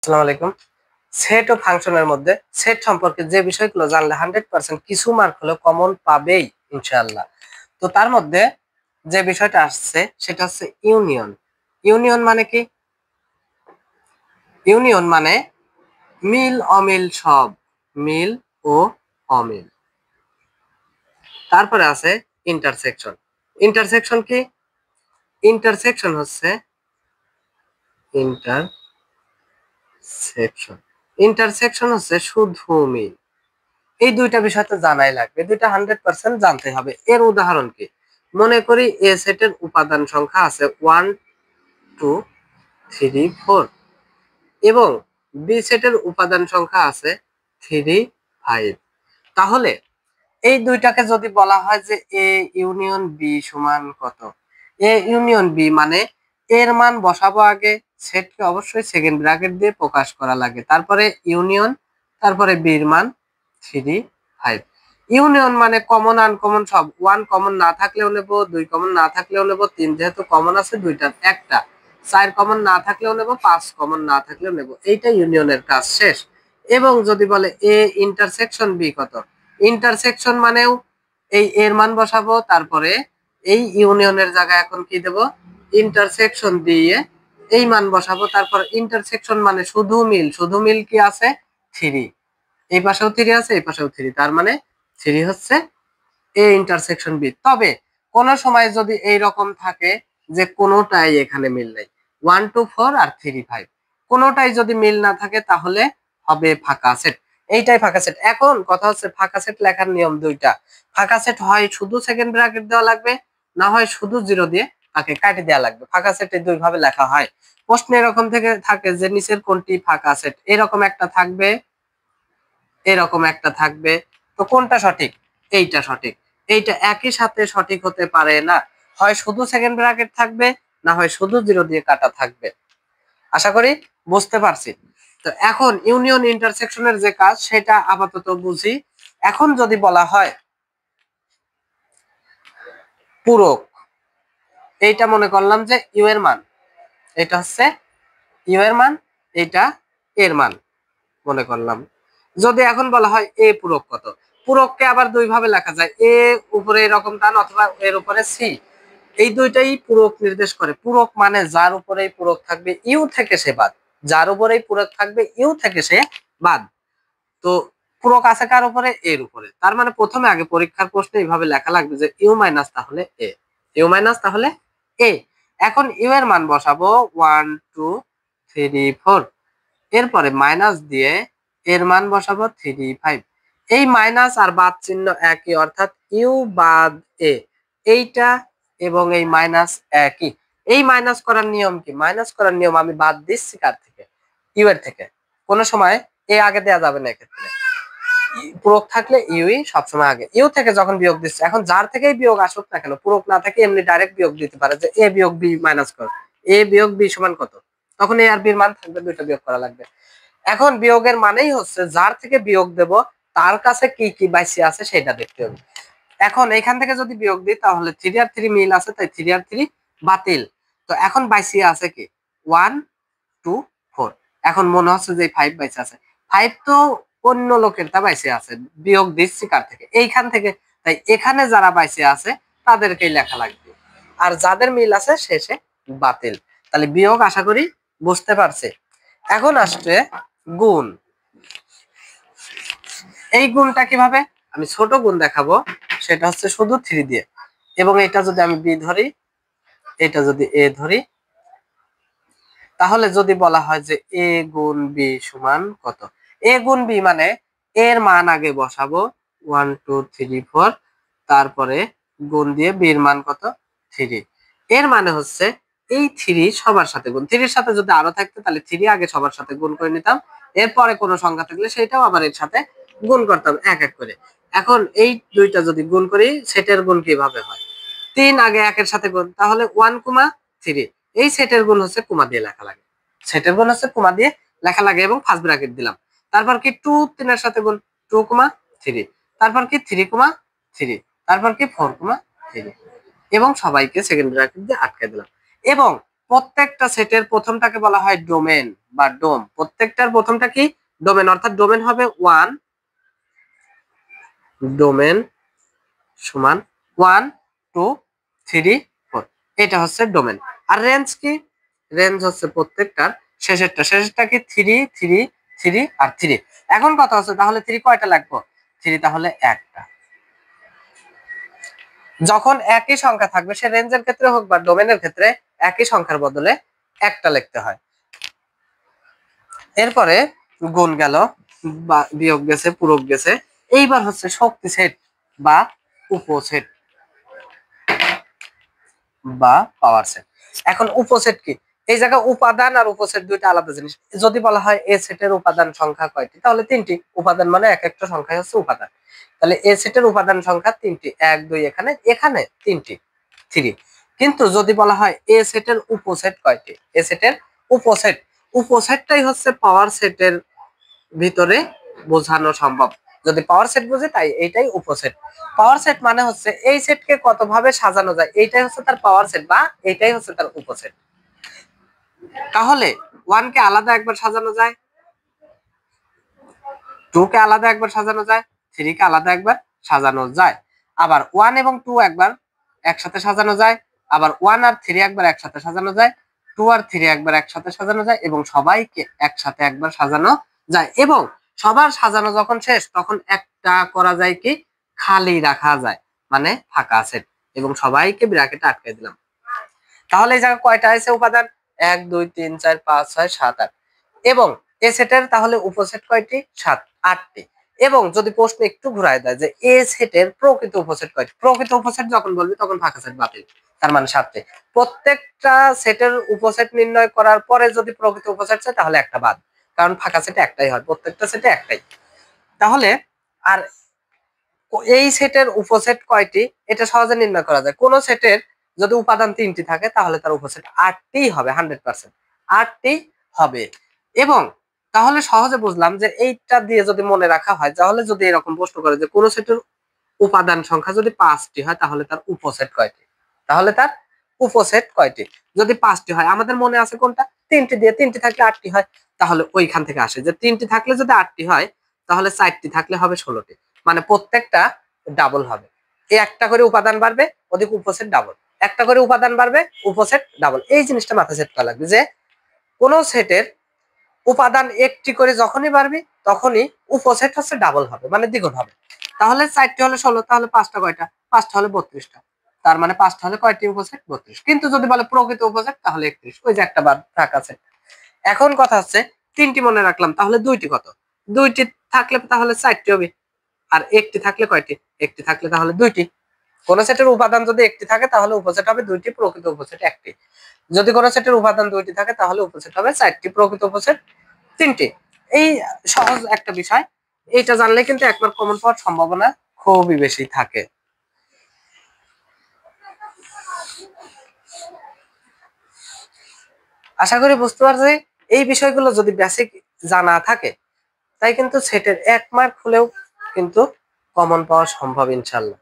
আসসালামু আলাইকুম। সেট ও ফাংশনের মধ্যে সেট সম্পর্কে যে বিষয়গুলো জানলে 100% কিছু মার্ক হলেও কমন পাবেই ইনশাআল্লাহ। তো তার মধ্যে যে বিষয়টা আসছে সেটা হচ্ছে ইউনিয়ন। ইউনিয়ন মানে কি? ইউনিয়ন মানে মিল অমিল সব, মিল ও অমিল। তারপরে আছে ইন্টারসেকশন। ইন্টারসেকশন কি? ইন্টারসেকশন হচ্ছে ইন্টারসেকশন। ইন্টারসেকশন হচ্ছে শুধু মিল। এই দুইটা বিষয় তো জানাই লাগবে, দুইটা 100% জানতে হবে। এর উদাহরণ কি? মনে করি এ সেটের উপাদান সংখ্যা আছে 1 2 3 4 এবং বি সেটের উপাদান সংখ্যা আছে 3 5। তাহলে এই দুইটাকে যদি বলা হয় যে এ ইউনিয়ন বি সমান কত, এ ইউনিয়ন বি মানে এর মান বসাবো আগে, সেটকে অবশ্যই সেকেন্ড ব্র্যাকেট দিয়ে প্রকাশ করা লাগে, তারপরে ইউনিয়ন, তারপরে বির মান 3 5। ইউনিয়ন মানে কমন আনকমন সব, 1 কমন না থাকলেও নেব, 2 কমন না থাকলেও নেব, 3 যেহেতু কমন আছে দুইটার একটা, 4 কমন না থাকলেও নেব, 5 কমন না থাকলেও নেব। এইটা ইউনিয়নের কাজ শেষ। এবং যদি বলে এ ইন্টারসেকশন বি কত, ইন্টারসেকশন মানেও এই এর মান বসাবো, তারপরে এই ইউনিয়নের জায়গায় এখন কি দেব, ইন্টারসেকশন দিয়ে এই মান বসাবো, তারপর ইন্টারসেকশন মানে শুধু মিল, শুধু মিল কি আছে 3, এই পাশেও 3 আছে, এই পাশেও 3, তার মানে 3 হচ্ছে এ ইন্টারসেকশন বি। তবে কোন সময় যদি এই রকম থাকে যে কোনোটাই এখানে মিল নাই, 1 2 4 আর 3 5, কোনোটাই যদি মিল না থাকে তাহলে হবে ফাঁকা সেট। এইটাই ফাঁকা সেট। এখন কথা হচ্ছে ফাঁকা সেট লেখার নিয়ম দুইটা। ফাঁকা সেট হয় শুধু সেকেন্ড ব্র্যাকেট দেওয়া লাগবে, না হয় শুধু জিরো দিয়ে তাকে কাটি দেওয়া লাগবে। ফাঁকা সেটে দুই ভাবে লেখা হয়। প্রশ্নে এরকম থেকে থাকে যে নিচের কোনটি ফাঁকা সেট, এরকম একটা থাকবে, এরকম একটা থাকবে। তো কোনটা সঠিক? এইটা সঠিক। এইটা একই সাথে সঠিক হতে পারে না, হয় শুধু সেকেন্ড ব্র্যাকেট থাকবে, না হয় শুধু জিরো দিয়ে কাটা থাকবে। আশা করি বুঝতে পারছি। তো এখন ইউনিয়ন ইন্টারসেকশনের যে কাজ সেটা আপাতত বুঝি। এখন যদি বলা হয় পূরক, এইটা মনে করলাম যে ইউ এর মান, এটা হচ্ছে ইউ এর মান, এটা এর মান মনে করলাম। যদি এখন বলা হয় এ পূরক কত, পূরককে আবার দুই ভাবে লেখা যায়, এ উপরে এরকম টান অথবা এর উপরে সি, এই দুইটাই পূরক নির্দেশ করে। পূরক মানে যার উপরেই পূরক থাকবে ইউ থেকে সে বাদ, যার উপরেই পূরক থাকবে ইউ থেকে সে বাদ। তো পূরক আছে কার উপরে? এর উপরে। তার মানে প্রথমে আগে পরীক্ষার প্রশ্নে এইভাবে লেখা লাগবে যে ইউ মাইনাস তাহলে এ, ইউ মাইনাস তাহলে এ। এখন ইউ এর মান বসাবো 1 2 3 4, এরপরে মাইনাস দিয়ে এর মান বসাবো 3 5। এই মাইনাস আর বাদ চিহ্ন একই, অর্থাৎ ইউ বাদ এ, এইটা এবং এই মাইনাস একই। এই মাইনাস করার নিয়ম কি? মাইনাস করার নিয়ম আমি বাদ দিচ্ছি কার থেকে? ইউ এর থেকে। কোন সময় এ আগে দেয়া যাবে না এক্ষেত্রে, পূরক থাকলে ইউই সবসময় আগে। ইউ থেকে যখন বিয়োগ দিচ্ছে, এখন যার থেকেই বিয়োগ আসুক না কেন, পূরক না থেকে এমনি ডাইরেক্ট বিয়োগ দিতে পারে যে এ বিয়োগ বি মাইনাস কর, এ বিয়োগ বি সমান কত, তখন এ আর বির মান থাকবে, দুইটা বিয়োগ করা লাগবে। এখন বিয়োগের মানেই হচ্ছে যার থেকে বিয়োগ দেব তার কাছে কি কি বাইসি আছে সেটা দেখতে হবে। এখন এখান থেকে যদি বিয়োগ দিই তাহলে 3 আর 3 মিল আছে, তাই 3 আর 3 বাতিল। তো এখন বাইসি আছে কি 1 2 4। এখন মনে হচ্ছে যে 5 বাইসি আছে, 5 তো অন্য লোকের তা বাইসি আছে, বিয়োগ দিচ্ছি কার থেকে? এইখান থেকে। তাই এখানে যারা বাইসি আছে তাদেরকেই লেখা লাগবে, আর যাদের মিল আছে শেষে বাতিল। তাহলে বিয়োগ আশা করি বুঝতে পারছে। এখন আসছে গুণ। এই গুণটা কিভাবে? আমি ছোট গুণ দেখাবো, সেটা হচ্ছে শুধু 3 দিয়ে। এবং এটা যদি আমি বি ধরি, এটা যদি এ ধরি, তাহলে যদি বলা হয় যে এ গুণ বি সমান কত, এ গুণ বি মানে এর মান আগে বসাবো 1 2 3 4, তারপরে গুণ দিয়ে বির মান কত 3। এর মানে হচ্ছে এই 3 সবার সাথে গুণ, 3 এর সাথে যদি আরো থাকতো তাহলে 3 আগে সবার সাথে গুণ করে নিতাম, এরপরে কোনো সংখ্যা থাকলে সেটাও আবার এর সাথে গুণ করতাম এক এক করে। এখন এই দুইটা যদি গুণ করি সেটের গুণ কিভাবে হয়? 3 আগে একের সাথে গুণ, তাহলে 1 3। এই সেটের গুণ হচ্ছে কমা দিয়ে লেখা লাগে, সেটের গুণ হচ্ছে কমা দিয়ে লেখা লাগে এবং ফার্স্ট ব্র্যাকেট দিলাম। তারপর কি 2 3 এর সাথে গুণ 2 3, তারপর কি 3 3, তারপর কি 4 3, এবং সবাইকে সেকেন্ড ব্র্যাকেট দিয়ে আটকে দিলাম। এবং প্রত্যেকটা সেটের প্রথমটাকে বলা হয় ডোমেন বা ডোম। প্রত্যেকটার প্রথমটা কি? ডোমেন। অর্থাৎ ডোমেন হবে 1, ডোমেন সমান 1 2 3 4, এটা হচ্ছে ডোমেন। আর রেঞ্জ কি? রেঞ্জ হচ্ছে প্রত্যেকটার শেষেরটা কি? 3 3 3 আর 3। এখন কথা হচ্ছে তাহলে 3 কয়টা লাগবে? 3 তাহলে একটা। যখন একই সংখ্যা থাকবে, সে রেঞ্জের ক্ষেত্রে হোক বা ডোমেনের ক্ষেত্রে, একই সংখ্যার বদলে একটা লিখতে হয়। এরপরে গুণ গেল বা বিয়োগ গেছে, পূরক গেছে। এইবার হচ্ছে শক্তি সেট বা উপসেট বা পাওয়ার সেট। এখন উপসেট কি? এই জায়গায় উপাদান আর উপসেট দুইটা আলাদা জিনিস। যদি বলা হয় এ সেটের উপাদান সংখ্যা কয়টি, তাহলে 3টি। উপাদান মানে এক একটা সংখ্যাই হচ্ছে উপাদান। তাহলে এ সেটের উপাদান সংখ্যা 3টি, 1 2 এখানে, এখানে 3টি, 3। কিন্তু যদি বলা হয় এ সেটের উপসেট কয়টি, এ সেটের উপসেট, উপসেটটাই হচ্ছে পাওয়ার সেটের ভিতরে বোঝানো সম্ভব। যদি পাওয়ার সেট বুঝে তাই এইটাই উপসেট। পাওয়ার সেট মানে হচ্ছে এই সেটকে কত ভাবে সাজানো যায়, এইটাই হচ্ছে তার পাওয়ার সেট বা এইটাই হচ্ছে তার উপসেট। তাহলে 1 কে আলাদা একবার সাজানো যায়, 2 কে আলাদা একবার সাজানো যায়, 3 কে আলাদা একবার সাজানো যায়, আবার 1 এবং 2 একবার একসাথে সাজানো যায়, আবার 1 আর 3 একবার একসাথে সাজানো যায়, 2 আর 3 একবার একসাথে সাজানো যায়, এবং সবাইকে একসাথে একবার সাজানো যায়। এবং সবার সাজানো যখন শেষ, তখন একটা করা যায় কি? খালি রাখা যায়, মানে ফাঁকা সেট, এবং সবাইকে ব্র্যাকেটে আটকে দিলাম। তাহলে এই জায়গায় কয়টা আছে উপাদান? 1 2 3 4 5 6 7 8। এবং এ সেটের তাহলে উপসেট কয়টি? 8টি। এবং যদি প্রশ্ন একটু ঘুরায় দেয় যে এ সেটের প্রকৃত উপসেট কয়টি, প্রকৃত উপসেট যখন বলবি তখন ফাঁকা সেট বাতিল, তার মানে 7টি। প্রত্যেকটা সেটের উপসেট নির্ণয় করার পরে যদি প্রকৃত উপসেট চাই, তাহলে একটা বাদ, কারণ ফাঁকা সেটে একটাই হয়, প্রত্যেকটা সেটে একটাই। তাহলে আর এই সেটের উপসেট কয়টি, এটা সহজে নির্ণয় করা যায়। কোন সেটের যদি উপাদান 3টি থাকে, তাহলে তার উপসেট 8টি হবে, 100%, 8টি হবে। এবং তাহলে সহজে বুঝলাম যে এইটা দিয়ে যদি মনে রাখা হয়, তাহলে যদি এরকম প্রশ্ন করে যে কোন সেটের উপাদান সংখ্যা যদি 5টি হয়, তাহলে তার উপসেট কয়টি, তাহলে তার উপসেট কয়টি। যদি 5টি হয়, আমাদের মনে আছে কোনটা? 3টি দিয়ে, 3টি থাকলে 8টি হয়। তাহলে ওইখান থেকে আসে যে 3টি থাকলে যদি 8টি হয়, তাহলে 4টি থাকলে হবে 16টি, মানে প্রত্যেকটা ডাবল হবে। এই একটা করে উপাদান বাড়বে, ওদিক উপসেট ডাবল, একটা করে উপাদান বাড়বে, উপসেট ডাবল। এই জিনিসটা মাথায় সেট করা লাগবে যে কোন সেটের উপাদান একটি করে যখনই বাড়বে, তখনই উপসেট হচ্ছে ডাবল হবে, মানে দ্বিগুণ হবে। তাহলে 4টি হলে 16, তাহলে 5টা কয়টা? 5টা হলে 32টা, তার মানে 5টা হলে কয়টি উপসেট? 32। কিন্তু যদি বলে প্রকৃত উপসেট, তাহলে 31, ওই যে একটা বাদ থাক আছে। এখন কথা হচ্ছে 3টি মনে রাখলাম, তাহলে 2টি কত? 2টি থাকলে তাহলে 4টি হবে, আর একটি থাকলে কয়টি? একটি থাকলে তাহলে 2টি। কোন সেটের উপাদান যদি একটি থাকে, তাহলে উপসেট হবে 2টি, প্রকৃত উপসেট 1টি। যদি কোন সেটের উপাদান 2টি থাকে, তাহলে উপসেট হবে 4টি, প্রকৃত উপসেট 3টি। এই সহজ একটা বিষয়, এইটা জানলে কিন্তু একবার কমন পাওয়ার সম্ভাবনা খুবই বেশি থাকে। আশা করি বুঝতে পারছি। এই বিষয়গুলো যদি বেসিক জানা থাকে, তাই কিন্তু সেটের 1 মার্ক হলেও কিন্তু কমন পাওয়া সম্ভব ইনশাল্লাহ।